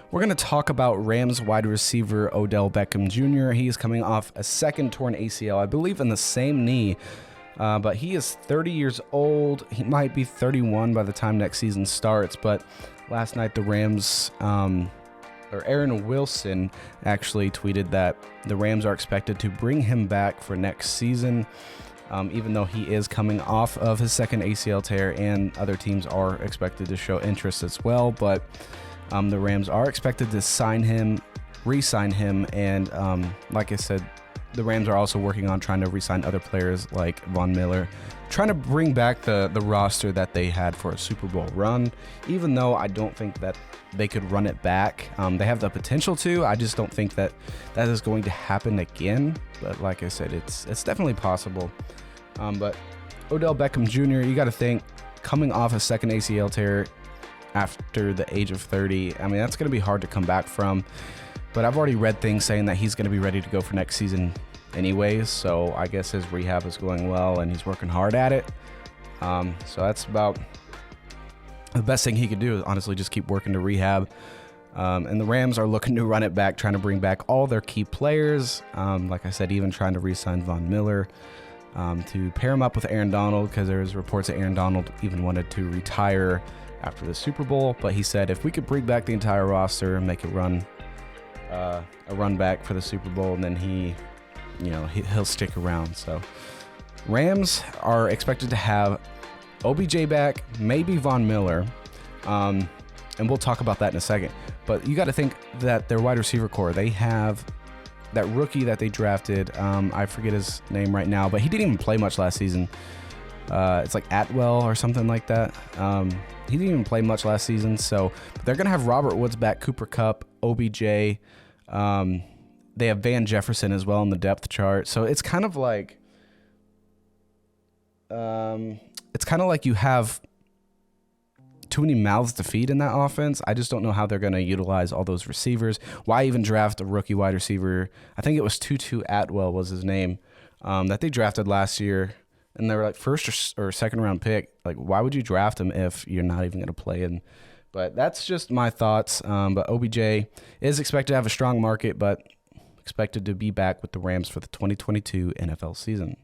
We're going to talk about Rams wide receiver Odell Beckham Jr. He is coming off a second torn ACL, I believe in the same knee, but he is 30 years old. He might be 31 by the time next season starts, but last night the Rams, or Aaron Wilson actually tweeted that the Rams are expected to bring him back for next season, even though he is coming off of his second ACL tear, and other teams are expected to show interest as well, but the Rams are expected to sign him, re-sign him, and like I said, the Rams are also working on trying to re-sign other players like Von Miller, trying to bring back the roster that they had for a Super Bowl run, even though I don't think that they could run it back. They have the potential to. I just don't think that is going to happen again, but like I said, it's definitely possible. But Odell Beckham Jr., you got to think, coming off a second ACL tear after the age of 30, I mean, that's going to be hard to come back from. But I've already read things saying that he's going to be ready to go for next season anyways, so I guess his rehab is going well and he's working hard at it. So that's about the best thing he could do, is honestly just keep working to rehab. And the Rams are looking to run it back, trying to bring back all their key players. Like I said, even trying to re-sign Von Miller to pair him up with Aaron Donald, because there's reports that Aaron Donald even wanted to retire after the Super Bowl, but he said if we could bring back the entire roster and make it a run back for the Super Bowl, and then he'll stick around. So Rams are expected to have OBJ back, maybe Von Miller, and we'll talk about that in a second. But you got to think that their wide receiver core, they have that rookie that they drafted. I forget his name right now, but he didn't even play much last season. It's like Atwell or something like that. He didn't even play much last season, so they're going to have Robert Woods back, Cooper Kupp, OBJ. They have Van Jefferson as well in the depth chart. So it's kind of like you have too many mouths to feed in that offense. I just don't know how they're going to utilize all those receivers. Why even draft a rookie wide receiver? I think it was Tutu Atwell was his name, that they drafted last year. And they were like first or second round pick. Like, why would you draft him if you're not even going to play him? But that's just my thoughts. But OBJ is expected to have a strong market, but expected to be back with the Rams for the 2022 NFL season.